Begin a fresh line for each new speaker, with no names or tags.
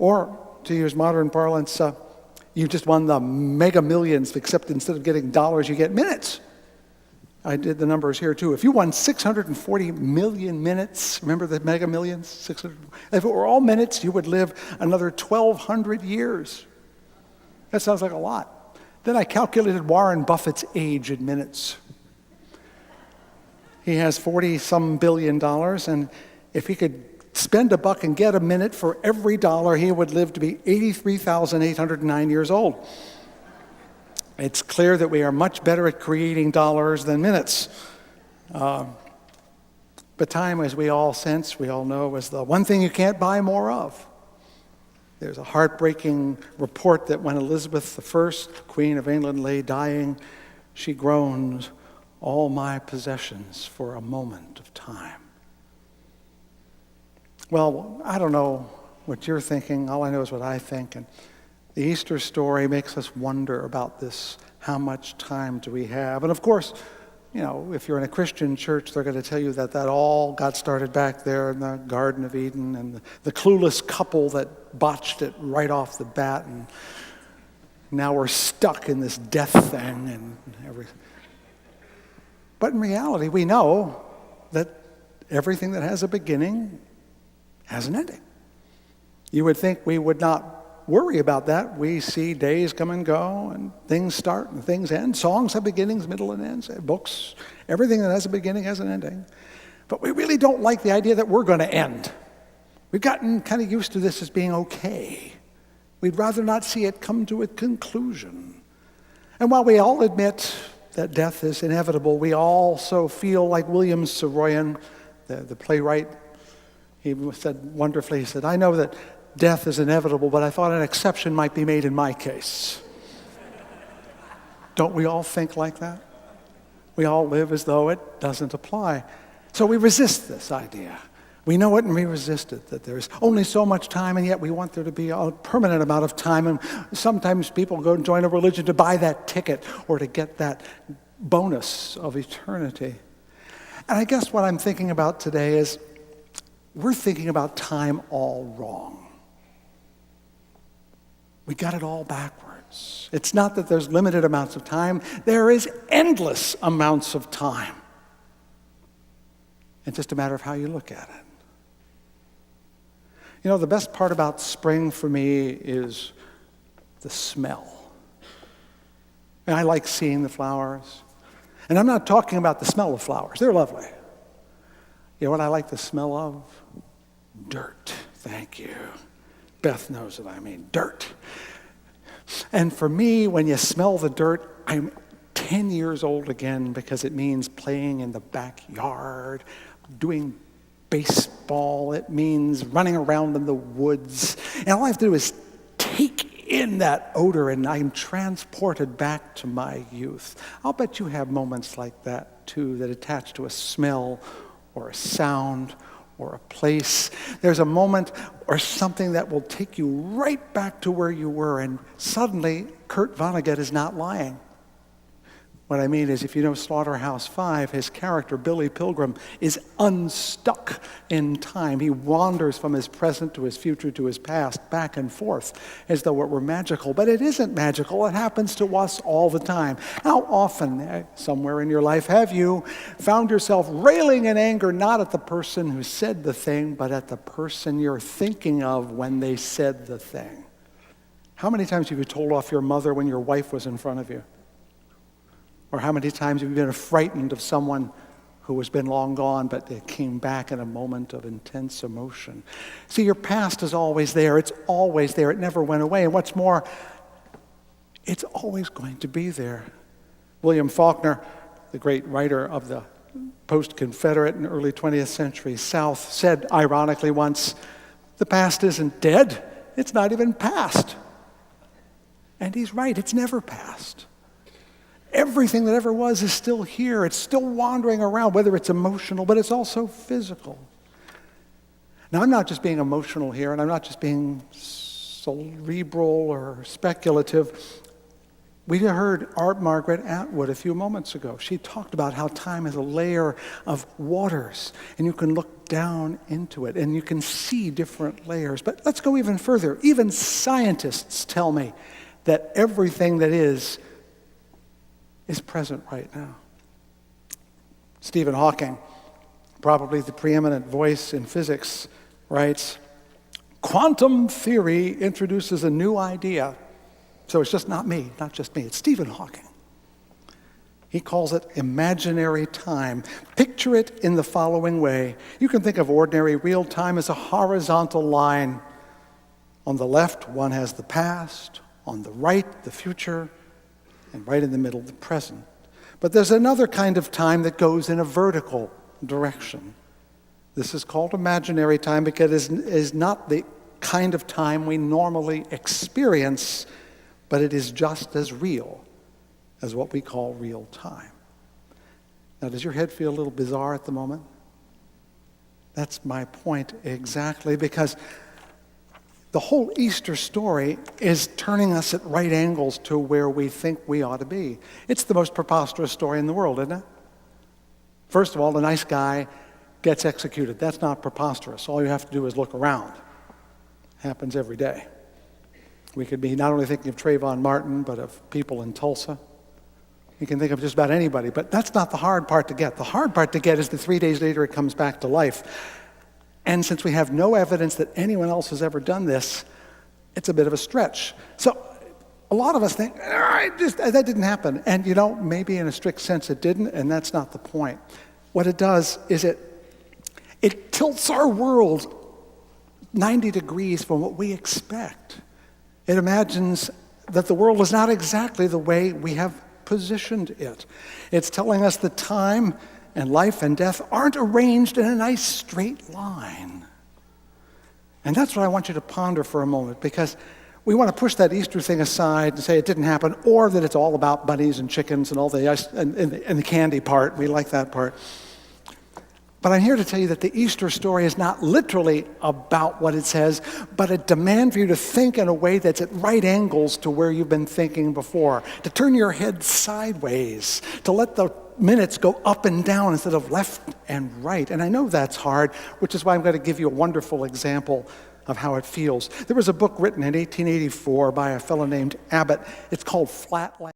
Or, to use modern parlance, you just won the mega millions, except instead of getting dollars, you get minutes. I did the numbers here too. If you won 640 million minutes, remember the mega millions? 600, if it were all minutes, you would live another 1,200 years. That sounds like a lot. Then I calculated Warren Buffett's age in minutes. He has 40-some billion dollars, and if he could spend $1 and get a minute for every dollar, he would live to be 83,809 years old. It's clear that we are much better at creating dollars than minutes. But time, as we all sense, we all know, is the one thing you can't buy more of. There's a heartbreaking report that when Elizabeth I, Queen of England, lay dying, she groans, "All my possessions for a moment of time." Well, I don't know what you're thinking. All I know is what I think. And the Easter story makes us wonder about this. How much time do we have? And of course, if you're in a Christian church, they're going to tell you that all got started back there in the Garden of Eden and the clueless couple that botched it right off the bat. And now we're stuck in this death thing and everything. But in reality, we know that everything that has a beginning has an ending. You would think we would not worry about that. We see days come and go, and things start and things end. Songs have beginnings, middle, and ends. Books, everything that has a beginning has an ending. But we really don't like the idea that we're going to end. We've gotten kind of used to this as being okay. We'd rather not see it come to a conclusion. And while we all admit that death is inevitable, we also feel like William Saroyan, the playwright. He said wonderfully, he said, "I know that death is inevitable, but I thought an exception might be made in my case." Don't we all think like that? We all live as though it doesn't apply. So we resist this idea. We know it and we resist it, that there's only so much time, and yet we want there to be a permanent amount of time. And sometimes people go and join a religion to buy that ticket or to get that bonus of eternity. And I guess what I'm thinking about today is we're thinking about time all wrong. We got it all backwards. It's not that there's limited amounts of time. There is endless amounts of time. It's just a matter of how you look at it. The best part about spring for me is the smell. And I like seeing the flowers. And I'm not talking about the smell of flowers. They're lovely. You know what I like the smell of? Dirt. Thank you. Beth knows what I mean. Dirt. And for me, when you smell the dirt, I'm 10 years old again, because it means playing in the backyard, doing baseball. It means running around in the woods. And all I have to do is take in that odor, and I'm transported back to my youth. I'll bet you have moments like that, too, that attach to a smell or a sound or a place. There's a moment or something that will take you right back to where you were, and suddenly Kurt Vonnegut is not lying. What I mean is, if you know Slaughterhouse-Five, his character, Billy Pilgrim, is unstuck in time. He wanders from his present to his future to his past, back and forth, as though it were magical. But it isn't magical. It happens to us all the time. How often, somewhere in your life, have you found yourself railing in anger, not at the person who said the thing, but at the person you're thinking of when they said the thing? How many times have you told off your mother when your wife was in front of you? Or how many times have you been frightened of someone who has been long gone, but they came back in a moment of intense emotion? See, your past is always there. It's always there. It never went away. And what's more, it's always going to be there. William Faulkner, the great writer of the post-Confederate and early 20th century South, said ironically once, "The past isn't dead. It's not even past." And he's right. It's never past. Everything that ever was is still here. It's still wandering around, whether it's emotional, but it's also physical. Now, I'm not just being emotional here, and I'm not just being cerebral or speculative. We heard Margaret Atwood a few moments ago. She talked about how time is a layer of waters, and you can look down into it, and you can see different layers. But let's go even further. Even scientists tell me that everything that is present right now. Stephen Hawking, probably the preeminent voice in physics, writes, "Quantum theory introduces a new idea." So it's just not just me, it's Stephen Hawking. He calls it imaginary time. Picture it in the following way. You can think of ordinary real time as a horizontal line. On the left, one has the past. On the right, the future. And right in the middle, the present. But there's another kind of time that goes in a vertical direction. This is called imaginary time because it is not the kind of time we normally experience, but it is just as real as what we call real time. Now, does your head feel a little bizarre at the moment? That's my point exactly, because the whole Easter story is turning us at right angles to where we think we ought to be. It's the most preposterous story in the world, isn't it? First of all, the nice guy gets executed. That's not preposterous. All you have to do is look around. Happens every day. We could be not only thinking of Trayvon Martin, but of people in Tulsa. You can think of just about anybody, but that's not the hard part to get. The hard part to get is that 3 days later it comes back to life. And since we have no evidence that anyone else has ever done this, it's a bit of a stretch. So a lot of us think, that didn't happen. And maybe in a strict sense it didn't, and that's not the point. What it does is it tilts our world 90 degrees from what we expect. It imagines that the world is not exactly the way we have positioned it. It's telling us that time and life and death aren't arranged in a nice straight line. And that's what I want you to ponder for a moment, because we want to push that Easter thing aside and say it didn't happen, or that it's all about bunnies and chickens and all the ice and the candy part. We like that part. But I'm here to tell you that the Easter story is not literally about what it says, but a demand for you to think in a way that's at right angles to where you've been thinking before, to turn your head sideways, to let the minutes go up and down instead of left and right. And I know that's hard, which is why I'm going to give you a wonderful example of how it feels. There was a book written in 1884 by a fellow named Abbott. It's called Flatland.